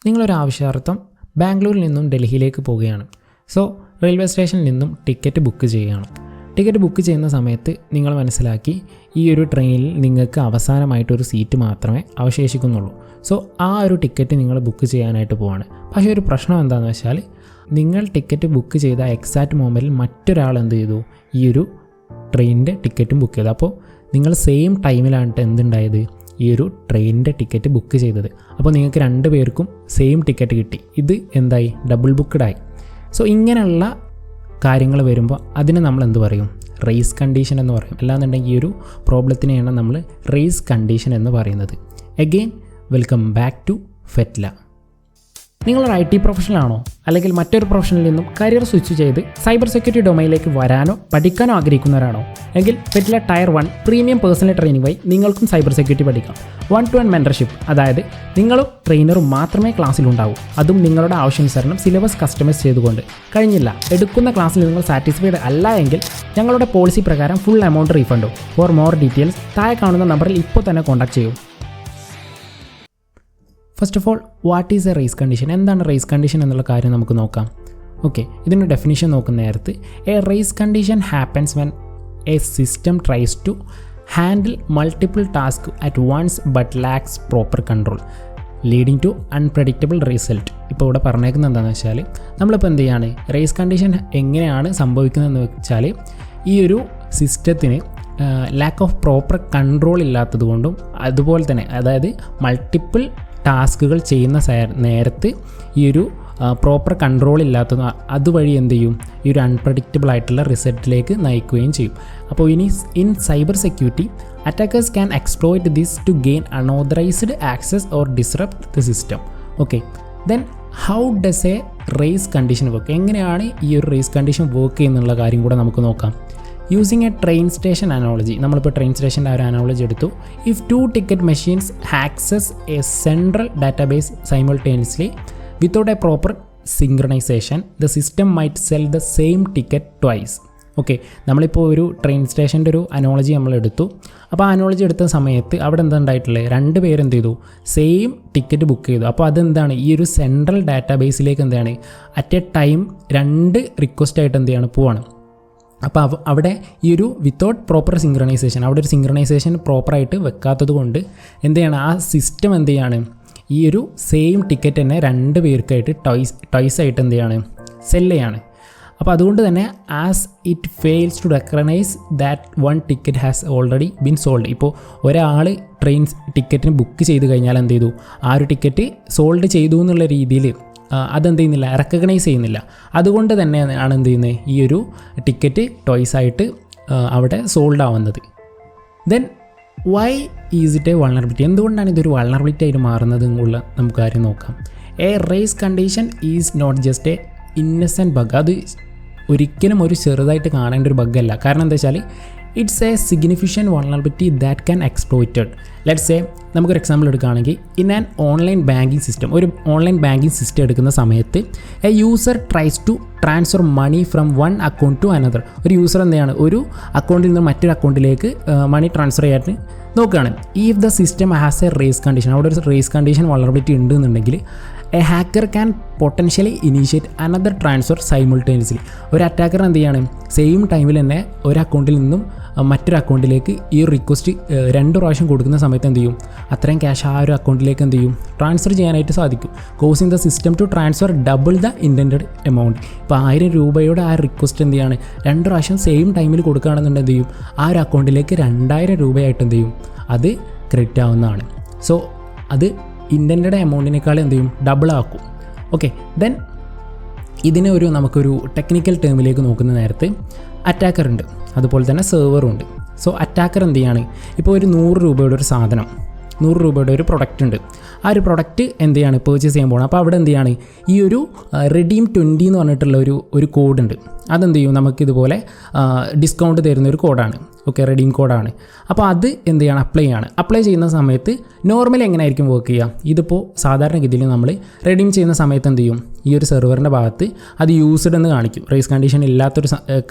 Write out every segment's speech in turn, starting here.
നിങ്ങളൊരു ആവശ്യാർത്ഥം ബാംഗ്ലൂരിൽ നിന്നും ഡൽഹിയിലേക്ക് പോവുകയാണ്. സോ റെയിൽവേ സ്റ്റേഷനിൽ നിന്നും ടിക്കറ്റ് ബുക്ക് ചെയ്യുകയാണ്. ടിക്കറ്റ് ബുക്ക് ചെയ്യുന്ന സമയത്ത് നിങ്ങൾ മനസ്സിലാക്കി ഈ ഒരു ട്രെയിനിൽ നിങ്ങൾക്ക് അവസാനമായിട്ടൊരു സീറ്റ് മാത്രമേ അവശേഷിക്കുന്നുള്ളൂ. സോ ആ ഒരു ടിക്കറ്റ് നിങ്ങൾ ബുക്ക് ചെയ്യാനായിട്ട് പോവാണ്. പക്ഷേ ഒരു പ്രശ്നം എന്താണെന്ന് വെച്ചാൽ നിങ്ങൾ ടിക്കറ്റ് ബുക്ക് ചെയ്ത എക്സാക്റ്റ് മൊമെൻറ്റിൽ മറ്റൊരാൾ എന്ത് ചെയ്തു, ഈ ഒരു ട്രെയിനിൻ്റെ ടിക്കറ്റും ബുക്ക് ചെയ്തു. അപ്പോൾ നിങ്ങൾ സെയിം ടൈമിലാണ് എന്തുണ്ടായത്, ഈ ഒരു ട്രെയിനിൻ്റെ ടിക്കറ്റ് ബുക്ക് ചെയ്തത്. അപ്പോൾ നിങ്ങൾക്ക് 2 പേർക്കും സെയിം ടിക്കറ്റ് കിട്ടി. ഇത് എന്തായി, ഡബിൾ ബുക്ക്ഡായി. സോ ഇങ്ങനെയുള്ള കാര്യങ്ങൾ വരുമ്പോൾ അതിനെ നമ്മൾ എന്ത് പറയും, റേസ് കണ്ടീഷൻ എന്ന് പറയും. അല്ലാന്നുണ്ടെങ്കിൽ ഈ ഒരു പ്രോബ്ലത്തിനെയാണ് നമ്മൾ റേസ് കണ്ടീഷൻ എന്ന് പറയുന്നത്. Again welcome back to Fetla. നിങ്ങളൊരു IT പ്രൊഫഷണലാണോ, അല്ലെങ്കിൽ മറ്റൊരു പ്രൊഫഷനിൽ നിന്നും കരിയർ സ്വിച്ച് ചെയ്ത് സൈബർ സെക്യൂരിറ്റി ഡൊമൈനിലേക്ക് വരാനോ പഠിക്കാനോ ആഗ്രഹിക്കുന്നവരാണോ എങ്കിൽ Fetla tier 1 premium personal training വഴി നിങ്ങൾക്കും സൈബർ സെക്യൂരിറ്റി പഠിക്കാം. 1-to-1 മെൻറ്റർഷിപ്പ്, അതായത് നിങ്ങളും ട്രെയിനറും മാത്രമേ ക്ലാസ്സിലുണ്ടാവൂ. അതും നിങ്ങളുടെ ആവശ്യാനുസരണം സിലബസ് കസ്റ്റമൈസ് ചെയ്തുകൊണ്ട്. കഴിഞ്ഞില്ല, എടുക്കുന്ന ക്ലാസ്സിൽ നിങ്ങൾ സാറ്റിസ്ഫൈഡ് അല്ല എങ്കിൽ ഞങ്ങളുടെ പോളിസി പ്രകാരം ഫുൾ എമൗണ്ട് റീഫണ്ടും. ഫോർ മോർ ഡീറ്റെയിൽസ് താഴെ കാണുന്ന നമ്പറിൽ ഇപ്പോൾ തന്നെ കോൺടാക്ട് ചെയ്യൂ. First of all, what is a race condition? എന്താണ് റേസ് കണ്ടീഷൻ എന്നുള്ള കാര്യം നമുക്ക് നോക്കാം. ഓക്കെ, ഇതിൻ്റെ ഡെഫിനിഷൻ നോക്കുന്ന നേരത്ത് a race condition happens when a system tries to handle multiple task at once but lacks proper control leading to unpredictable result. ഇപ്പോൾ ഇവിടെ പറഞ്ഞേക്കുന്നത് എന്താണെന്ന് വെച്ചാൽ നമ്മളിപ്പോൾ എന്ത് ചെയ്യാണ്, റേസ് കണ്ടീഷൻ എങ്ങനെയാണ് സംഭവിക്കുന്നതെന്ന് വെച്ചാൽ ഈ ഒരു സിസ്റ്റത്തിന് ലാക്ക് ഓഫ് പ്രോപ്പർ കൺട്രോൾ ഇല്ലാത്തത് കൊണ്ടും, അതുപോലെ തന്നെ അതായത് മൾട്ടിപ്പിൾ ടാസ്കുകൾ ചെയ്യുന്ന നേരത്ത് ഈ ഒരു പ്രോപ്പർ കൺട്രോൾ ഇല്ലാത്തതും അതുവഴി എന്ത് ചെയ്യും, ഈ ഒരു അൺപ്രഡിക്റ്റബിൾ ആയിട്ടുള്ള റിസൾട്ടിലേക്ക് നയിക്കുകയും ചെയ്യും. അപ്പോൾ ഇനി in cyber security attackers can exploit this to gain unauthorised access or disrupt the system. Okay, then how does a race condition work? എങ്ങനെയാണ് ഈ ഒരു റേസ് കണ്ടീഷൻ വർക്ക് ചെയ്യുന്നുള്ള കാര്യം കൂടെ നമുക്ക് നോക്കാം. Using A train station analogy, നമ്മളിപ്പോൾ train സ്റ്റേഷൻ്റെ ആ ഒരു അനോളജി എടുത്തു. If 2 ticket machines access A central database simultaneously without A proper synchronisation the system might cell the same ticket twice. Okay, നമ്മളിപ്പോൾ ഒരു ട്രെയിൻ സ്റ്റേഷൻ്റെ ഒരു അനോളജി നമ്മൾ എടുത്തു. അപ്പോൾ ആ അനോളജി എടുത്ത സമയത്ത് അവിടെ എന്താ ഉണ്ടായിട്ടുള്ളത്, 2 പേരെന്ത് ചെയ്തു, സെയിം ടിക്കറ്റ് ബുക്ക് ചെയ്തു. അപ്പോൾ അതെന്താണ്, ഈ ഒരു സെൻട്രൽ ഡാറ്റാബേസിലേക്ക് എന്താണ് അറ്റ് എ ടൈം 2 റിക്വസ്റ്റായിട്ട് എന്ത് ചെയ്യാണ് പോവാണ്. അപ്പോൾ അവിടെ ഈ ഒരു വിത്തൗട്ട് പ്രോപ്പർ സിങ്ക്രണൈസേഷൻ, അവിടെ ഒരു സിങ്ക്രണൈസേഷൻ പ്രോപ്പറായിട്ട് വെക്കാത്തത് കൊണ്ട് എന്ത് ചെയ്യണം, ആ സിസ്റ്റം എന്ത് ചെയ്യാണ്, ഈ ഒരു സെയിം ടിക്കറ്റ് തന്നെ 2 പേർക്കായിട്ട് ടോയ്സ് ആയിട്ട് എന്ത് ചെയ്യാണ്, സെല്ല് ചെയ്യാണ്. അപ്പോൾ അതുകൊണ്ട് തന്നെ as it fails to recognise that 1 ticket has already been sold. ഇപ്പോൾ ഒരാൾ ട്രെയിൻ ടിക്കറ്റിന് ബുക്ക് ചെയ്ത് കഴിഞ്ഞാൽ എന്ത് ചെയ്തു, ആ ഒരു ടിക്കറ്റ് സോൾഡ് ചെയ്തു എന്നുള്ള രീതിയിൽ അതെന്ത് ചെയ്യുന്നില്ല, റെക്കഗ്നൈസ് ചെയ്യുന്നില്ല. അതുകൊണ്ട് തന്നെയാണ് എന്ത് ചെയ്യുന്നത്, ഈ ഒരു ടിക്കറ്റ് ടോയ്സ് ആയിട്ട് അവിടെ സോൾഡ് ആവുന്നത്. Then why is it a vulnerability? എന്തുകൊണ്ടാണ് ഇതൊരു വൾണറബിലിറ്റി ആയിട്ട് മാറുന്നത് എന്നുള്ള നമുക്ക് കാര്യം നോക്കാം. A race condition is not just a innocent bug. അത് ഒരിക്കലും ഒരു ചെറുതായിട്ട് കാണേണ്ട ഒരു ബഗ്ഗല്ല. കാരണം എന്താ വെച്ചാൽ it's a significant vulnerability that can exploited. Let's a നമുക്കൊരു എക്സാമ്പിൾ എടുക്കുകയാണെങ്കിൽ, in an online banking system, ഒരു ഓൺലൈൻ ബാങ്കിങ് സിസ്റ്റം എടുക്കുന്ന സമയത്ത് a user tries to transfer money from 1 account to another. ഒരു യൂസർ എന്താണ്, ഒരു അക്കൗണ്ടിൽ നിന്ന് മറ്റൊരു അക്കൗണ്ടിലേക്ക് മണി ട്രാൻസ്ഫർ ചെയ്യാൻ നോക്കുകയാണ്. If the system has a race condition, അവിടെ ഒരു റേസ് കണ്ടീഷൻ വൾണറബിലിറ്റി ഉണ്ട് എന്നുണ്ടെങ്കിൽ a hacker can potentially initiate another transfer simultaneously. ഒരു അറ്റാക്കർ എന്ത് ചെയ്യാണ്, സെയിം ടൈമിൽ തന്നെ ഒരു അക്കൗണ്ടിൽ നിന്നും മറ്റൊരു അക്കൗണ്ടിലേക്ക് ഈ റിക്വസ്റ്റ് 2 പ്രാവശ്യം കൊടുക്കുന്ന സമയത്ത് എന്ത് ചെയ്യും, അത്രയും ക്യാഷ് ആ ഒരു അക്കൗണ്ടിലേക്ക് എന്ത് ചെയ്യും, ട്രാൻസ്ഫർ ചെയ്യാനായിട്ട് സാധിക്കും. Causing the system to transfer double the intended amount. ഇപ്പോൾ 1000 രൂപയുടെ ആ റിക്വസ്റ്റ് എന്ത് ചെയ്യാണ്, 2 പ്രാവശ്യം സെയിം ടൈമിൽ കൊടുക്കുകയാണെന്നുണ്ടെങ്കിൽ എന്ത് ചെയ്യും, ആ ഒരു അക്കൗണ്ടിലേക്ക് 2000 രൂപയായിട്ട് എന്ത് ചെയ്യും, അത് ക്രെഡിറ്റ് ആവുന്നതാണ്. സോ അത് ഇൻറ്റൻറ്റഡ് എമൗണ്ടിനേക്കാൾ എന്ത് ചെയ്യും, ഡബിൾ ആക്കും. ഓക്കെ, ദെൻ ഇതിനെ നമുക്കൊരു ടെക്നിക്കൽ ടേമിലേക്ക് നോക്കുന്ന നേരത്ത് അറ്റാക്കർ ഉണ്ട്, അതുപോലെ തന്നെ സെർവറും ഉണ്ട്. സോ അറ്റാക്കർ എന്ത് ചെയ്യാണ്, ഇപ്പോൾ ഒരു 100 രൂപയുടെ ഒരു സാധനം, 100 രൂപയുടെ ഒരു പ്രൊഡക്റ്റ് ഉണ്ട്. ആ ഒരു പ്രൊഡക്റ്റ് എന്ത് ചെയ്യാണ്, പർച്ചേസ് ചെയ്യാൻ പോകണം. അപ്പോൾ അവിടെ എന്ത് ചെയ്യാണ്, ഈ ഒരു റെഡീം 20 എന്ന് പറഞ്ഞിട്ടുള്ള ഒരു കോഡുണ്ട്. അതെന്ത് ചെയ്യും, നമുക്കിതുപോലെ ഡിസ്കൗണ്ട് തരുന്ന ഒരു കോഡാണ്. ഓക്കെ, റെഡീം കോഡാണ്. അപ്പോൾ അത് എന്ത് ചെയ്യണം, അപ്ലൈ ചെയ്യുന്ന സമയത്ത് നോർമലി എങ്ങനെയായിരിക്കും വർക്ക് ചെയ്യുക, ഇതിപ്പോൾ സാധാരണഗതിയിൽ നമ്മൾ റെഡീം ചെയ്യുന്ന സമയത്ത് എന്ത് ചെയ്യും, ഈ ഒരു സെർവറിൻ്റെ ഭാഗത്ത് അത് യൂസ്ഡ് എന്ന് കാണിക്കും. റേസ് കണ്ടീഷൻ ഇല്ലാത്തൊരു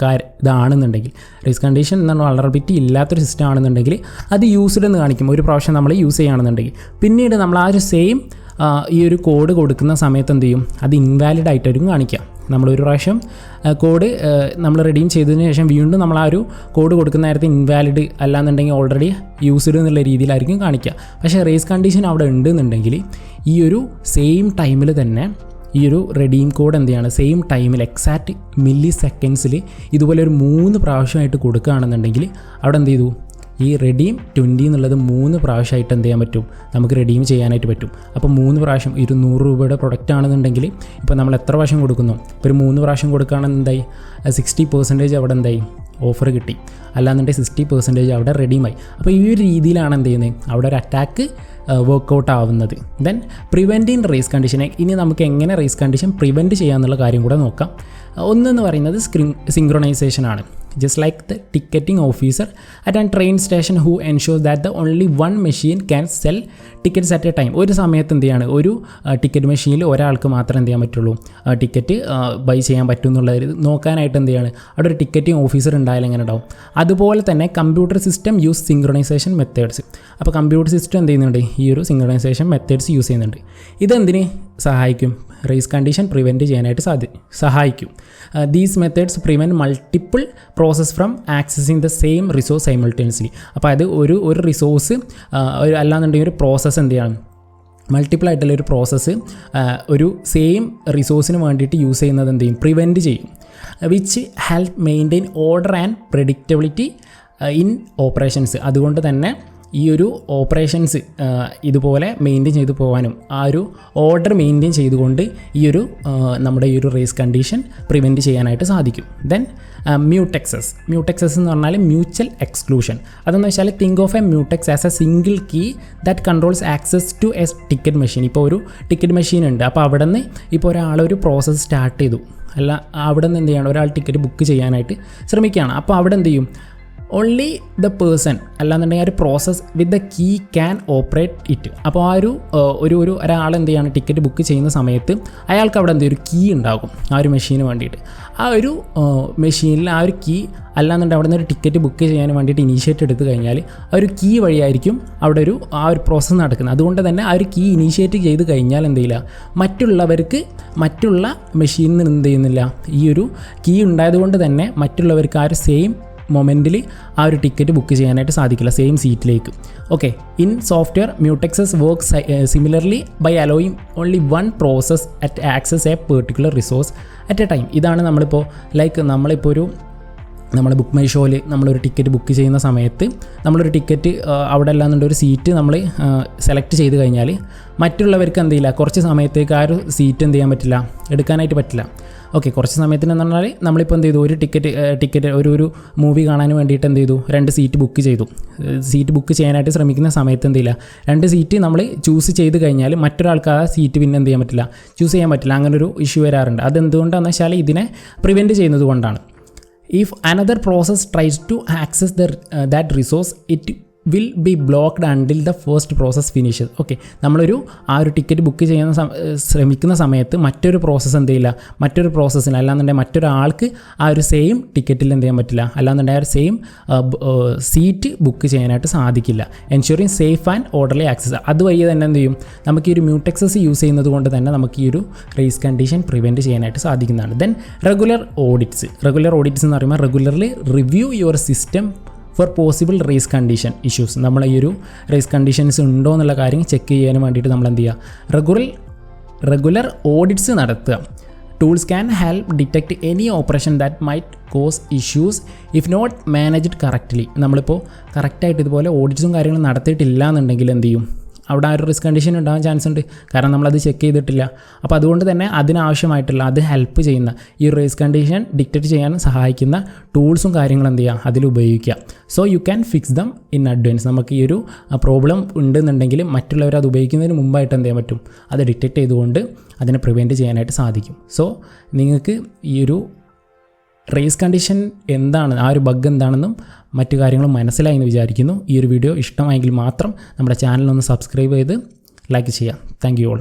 ഇതാണെന്നുണ്ടെങ്കിൽ, റേസ് കണ്ടീഷൻ എന്നാൽ വൾണറബിലിറ്റി ഇല്ലാത്തൊരു സിസ്റ്റം ആണെന്നുണ്ടെങ്കിൽ അത് യൂസ്ഡ് എന്ന് കാണിക്കും, ഒരു പ്രാവശ്യം നമ്മൾ യൂസ് ചെയ്യുകയാണെന്നുണ്ടെങ്കിൽ. പിന്നീട് നമ്മൾ ആ ഒരു സെയിം ഈ ഒരു കോഡ് കൊടുക്കുന്ന സമയത്ത് എന്ത് ചെയ്യും, അത് ഇൻവാലിഡ് ആയിട്ടായിരിക്കും കാണിക്കുക. നമ്മളൊരു പ്രാവശ്യം കോഡ് നമ്മൾ റെഡീം ചെയ്തതിന് ശേഷം വീണ്ടും നമ്മൾ ആ ഒരു കോഡ് കൊടുക്കുന്ന നേരത്തെ ഇൻവാലിഡ് അല്ലാന്നുണ്ടെങ്കിൽ ഓൾറെഡി യൂസ്ഡ് എന്നുള്ള രീതിയിലായിരിക്കും കാണിക്കുക. പക്ഷേ റേസ് കണ്ടീഷൻ അവിടെ ഉണ്ടെന്നുണ്ടെങ്കിൽ ഈ ഒരു സെയിം ടൈമിൽ തന്നെ ഈ ഒരു റെഡീം കോഡ് എന്ത് ചെയ്യാണ്, സെയിം ടൈമിൽ എക്സാക്റ്റ് മില്ലി സെക്കൻഡ്സിൽ ഇതുപോലെ ഒരു 3 പ്രാവശ്യമായിട്ട് കൊടുക്കുകയാണെന്നുണ്ടെങ്കിൽ അവിടെ എന്ത് ചെയ്തു, ഈ റെഡീം 20 എന്നുള്ളത് 3 പ്രാവശ്യമായിട്ട് എന്ത് ചെയ്യാൻ പറ്റും, നമുക്ക് റെഡീം ചെയ്യാനായിട്ട് പറ്റും. അപ്പോൾ 3 പ്രാവശ്യം 200 രൂപയുടെ പ്രൊഡക്റ്റ് ആണെന്നുണ്ടെങ്കിൽ ഇപ്പോൾ നമ്മൾ എത്ര പ്രാവശ്യം കൊടുക്കുന്നു, ഇപ്പോൾ ഒരു 3 പ്രാവശ്യം കൊടുക്കുകയാണെന്ന് എന്തായി, 60% അവിടെ എന്തായി ഓഫർ കിട്ടി, അല്ലാന്നുണ്ടെങ്കിൽ 60% അവിടെ റെഡീമായി. അപ്പോൾ ഈ ഒരു രീതിയിലാണ് എന്ത് ചെയ്യുന്നത്, അവിടെ ഒരു അറ്റാക്ക് വർക്കൗട്ട് ആവുന്നത്. Then preventing race condition. ഇനി നമുക്ക് എങ്ങനെ റേസ് കണ്ടീഷൻ പ്രിവെൻറ്റ് ചെയ്യാമെന്നുള്ള കാര്യം കൂടെ നോക്കാം. ഒന്നെന്ന് പറയുന്നത് സിങ്ക്രൊണൈസേഷൻ ആണ്. Just like the ticketing officer at a train station who ensures that the only one machine can sell tickets at a time. ഒരു സമയത്ത് എന്ത് ചെയ്യാണ്, ഒരു ടിക്കറ്റ് മെഷീനിൽ ഒരാൾക്ക് മാത്രം എന്ത് ചെയ്യാൻ പറ്റുള്ളൂ, ടിക്കറ്റ് ബൈ ചെയ്യാൻ പറ്റും എന്നുള്ളത് നോക്കാനായിട്ട് എന്ത് ചെയ്യാണ്, അവിടെ ഒരു ടിക്കറ്റിംഗ് ഓഫീസർ ഉണ്ടായാലും എങ്ങനെ ഉണ്ടാവും. അതുപോലെ തന്നെ കമ്പ്യൂട്ടർ സിസ്റ്റം യൂസ് സിങ്ക്രൊണൈസേഷൻ മെത്തേഡ്സ്. അപ്പോൾ കമ്പ്യൂട്ടർ സിസ്റ്റം എന്ത് ചെയ്യുന്നുണ്ട്, ഈ ഒരു സിങ്ക്രൊണൈസേഷൻ മെത്തേഡ്സ് യൂസ് ചെയ്യുന്നുണ്ട്. ഇതെന്തിന് സഹായിക്കും, റേസ് കണ്ടീഷൻ പ്രിവെൻറ്റ് ചെയ്യാനായിട്ട് സഹായിക്കും. These methods prevent multiple process from accessing the same resource simultaneously. അപ്പോൾ അത് ഒരു റിസോഴ്സ് അല്ലാന്നുണ്ടെങ്കിൽ ഒരു പ്രോസസ്സ് എന്ത് ചെയ്യണം, മൾട്ടിപ്പിൾ ആയിട്ടുള്ള ഒരു പ്രോസസ്സ് ഒരു സെയിം റിസോഴ്സിന് വേണ്ടിയിട്ട് യൂസ് ചെയ്യുന്നത് എന്ത് ചെയ്യും, പ്രിവെൻറ്റ് ചെയ്യും. Which help maintain order and predictability in operations. അതുകൊണ്ട് തന്നെ ഈ ഒരു ഓപ്പറേഷൻസ് ഇതുപോലെ മെയിൻറ്റെയിൻ ചെയ്തു പോകാനും ആ ഒരു ഓർഡർ മെയിൻറ്റെയിൻ ചെയ്തുകൊണ്ട് ഈ ഒരു നമ്മുടെ ഈ ഒരു റേസ് കണ്ടീഷൻ പ്രിവെൻറ്റ് ചെയ്യാനായിട്ട് സാധിക്കും. ദെൻ മ്യൂട്ടെക്സസ് എന്ന് പറഞ്ഞാൽ മ്യൂച്വൽ എക്സ്ക്ലൂഷൻ. അതെന്ന് വെച്ചാൽ think of a mutex as a single key that controls access to a ticket machine. ഇപ്പോൾ ഒരു ടിക്കറ്റ് മെഷീൻ ഉണ്ട്, അപ്പോൾ അവിടെ നിന്ന് ഇപ്പോൾ ഒരാളൊരു പ്രോസസ്സ് സ്റ്റാർട്ട് ചെയ്തു, അല്ല അവിടെ നിന്ന് എന്ത് ചെയ്യണം, ഒരാൾ ടിക്കറ്റ് ബുക്ക് ചെയ്യാനായിട്ട് ശ്രമിക്കുകയാണ്. അപ്പോൾ അവിടെ എന്ത് ചെയ്യും, ഓൺലി ദ പേഴ്സൺ അല്ലാന്നുണ്ടെങ്കിൽ ആ ഒരു process with the key can operate it. അപ്പോൾ ആ ഒരാൾ എന്ത് ചെയ്യാണ്, ടിക്കറ്റ് ബുക്ക് ചെയ്യുന്ന സമയത്ത് അയാൾക്ക് അവിടെ ഒരു കീ ഉണ്ടാകും ആ ഒരു മെഷീന് വേണ്ടിയിട്ട്. ആ ഒരു മെഷീനിൽ ആ ഒരു കീ അല്ലാന്നുണ്ടെങ്കിൽ അവിടെ നിന്ന് ഒരു ടിക്കറ്റ് ബുക്ക് ചെയ്യാൻ വേണ്ടിയിട്ട് ഇനീഷ്യേറ്റ് എടുത്തു കഴിഞ്ഞാൽ ആ ഒരു കീ വഴിയായിരിക്കും അവിടെ ആ ഒരു പ്രോസസ്സ് നടക്കുന്നത്. അതുകൊണ്ട് തന്നെ ആ ഒരു കീ ഇനീഷ്യേറ്റ് ചെയ്ത് കഴിഞ്ഞാൽ എന്ത് ചെയ്യില്ല, മറ്റുള്ള മെഷീനിൽ നിന്ന് എന്ത് ചെയ്യുന്നില്ല, ഈ ഒരു കീ ഉണ്ടായതുകൊണ്ട് തന്നെ മറ്റുള്ളവർക്ക് ആ ഒരു സെയിം മൊമെൻറ്റിൽ ആ ഒരു ടിക്കറ്റ് ബുക്ക് ചെയ്യാനായിട്ട് സാധിക്കില്ല, സെയിം സീറ്റിലേക്ക്. Okay, in software mutexes work similarly by allowing only one process at access a particular resource at a time. ഇതാണ് നമ്മളിപ്പോൾ നമ്മൾ ബുക്ക് മൈ ഷോയിൽ നമ്മളൊരു ടിക്കറ്റ് ബുക്ക് ചെയ്യുന്ന സമയത്ത് നമ്മളൊരു ടിക്കറ്റ് അവിടെ അല്ലാന്നുണ്ടെങ്കിൽ ഒരു സീറ്റ് നമ്മൾ സെലക്ട് ചെയ്ത് കഴിഞ്ഞാൽ മറ്റുള്ളവർക്ക് എന്ത് ചെയ്യില്ല, കുറച്ച് സമയത്തേക്ക് ആ ഒരു സീറ്റ് എന്ത് ചെയ്യാൻ പറ്റില്ല, എടുക്കാനായിട്ട് പറ്റില്ല. ഓക്കെ, കുറച്ച് സമയത്തിനെന്ന് പറഞ്ഞാൽ നമ്മളിപ്പോൾ എന്ത് ചെയ്തു, ഒരു ടിക്കറ്റ് ഒരു മൂവി കാണാൻ വേണ്ടിയിട്ട് എന്ത് ചെയ്തു, 2 സീറ്റ് ബുക്ക് ചെയ്തു. സീറ്റ് ബുക്ക് ചെയ്യാനായിട്ട് ശ്രമിക്കുന്ന സമയത്ത് എന്ത് ചെയ്യില്ല, 2 സീറ്റ് നമ്മൾ ചൂസ് ചെയ്ത് കഴിഞ്ഞാൽ മറ്റൊരാൾക്ക് ആ സീറ്റ് പിന്നെ എന്ത് ചെയ്യാൻ പറ്റില്ല, ചൂസ് ചെയ്യാൻ പറ്റില്ല. അങ്ങനൊരു ഇഷ്യൂ വരാറുണ്ട്. അതെന്തുകൊണ്ടാണെന്ന് വെച്ചാൽ ഇതിനെ പ്രിവെൻറ്റ് ചെയ്യുന്നത് കൊണ്ടാണ്. If another process tries to access that resource, it will be blocked until the first process finishes. Okay, നമ്മളൊരു ടിക്കറ്റ് ബുക്ക് ചെയ്യാൻ ശ്രമിക്കുന്ന സമയത്ത് മറ്റൊരു പ്രോസസ്സ് എന്ത് ചെയ്യില്ല, മറ്റൊരു പ്രോസസ്സിന് അല്ലാന്നുണ്ടെങ്കിൽ മറ്റൊരാൾക്ക് ആ ഒരു സെയിം ടിക്കറ്റിൽ എന്ത് ചെയ്യാൻ പറ്റില്ല, അല്ലാന്നുണ്ടെങ്കിൽ ആ ഒരു സെയിം സീറ്റ് ബുക്ക് ചെയ്യാനായിട്ട് സാധിക്കില്ല. Ensuring safe and orderly access. അതുവഴി തന്നെ എന്ത് ചെയ്യും, നമുക്ക് ഈ ഒരു മ്യൂട്ടെക്സസ് യൂസ് ചെയ്യുന്നത് കൊണ്ട് തന്നെ നമുക്ക് ഈ ഒരു റേസ് കണ്ടീഷൻ പ്രിവെൻറ്റ് ചെയ്യാനായിട്ട് സാധിക്കുന്നതാണ്. ദെൻ റെഗുലർ ഓഡിറ്റ്സ് എന്ന് പറയുമ്പോൾ regularly review your system for possible race condition issues. നമ്മൾ ഈ ഒരു റേസ് കണ്ടീഷൻസ് ഉണ്ടോ എന്നുള്ള കാര്യം ചെക്ക് ചെയ്യാൻ വേണ്ടിയിട്ട് നമ്മൾ എന്ത് ചെയ്യുക, റെഗുലർ ഓഡിറ്റ്സ് നടത്തുക. Tools can help detect any operation that might cause issues if not managed correctly. നമ്മളിപ്പോൾ കറക്റ്റായിട്ട് ഇതുപോലെ ഓഡിറ്റ്സും കാര്യങ്ങളും നടത്തിയിട്ടില്ല എന്നുണ്ടെങ്കിൽ എന്ത് ചെയ്യും, അവിടെ ആ ഒരു റിസ്ക് കണ്ടീഷൻ ഉണ്ടാകാൻ ചാൻസ് ഉണ്ട്, കാരണം നമ്മളത് ചെക്ക് ചെയ്തിട്ടില്ല. അപ്പോൾ അതുകൊണ്ട് തന്നെ അതിനാവശ്യമായിട്ടുള്ള അത് ഹെൽപ്പ് ചെയ്യുന്ന ഈ റേസ് കണ്ടീഷൻ ഡിറ്റക്റ്റ് ചെയ്യാൻ സഹായിക്കുന്ന ടൂൾസും കാര്യങ്ങളും എന്ത് ചെയ്യുക, അതിൽ ഉപയോഗിക്കുക. So you can fix them in advance. നമുക്ക് ഈ ഒരു പ്രോബ്ലം ഉണ്ടെന്നുണ്ടെങ്കിൽ മറ്റുള്ളവർ അത് ഉപയോഗിക്കുന്നതിന് മുമ്പായിട്ട് എന്ത് ചെയ്യാൻ പറ്റും, അത് ഡിറ്റക്റ്റ് ചെയ്തുകൊണ്ട് അതിനെ പ്രിവെൻറ്റ് ചെയ്യാനായിട്ട് സാധിക്കും. സോ നിങ്ങൾക്ക് ഈ ഒരു റേസ് കണ്ടീഷൻ എന്താണ്, ആ ഒരു ബഗ് എന്താണെന്നും മറ്റു കാര്യങ്ങളും മനസ്സിലായി എന്ന് വിചാരിക്കുന്നു. ഈ ഒരു വീഡിയോ ഇഷ്ടമായെങ്കിൽ മാത്രം നമ്മുടെ ചാനലൊന്ന് സബ്സ്ക്രൈബ് ചെയ്ത് ലൈക്ക് ചെയ്യാം. Thank you all.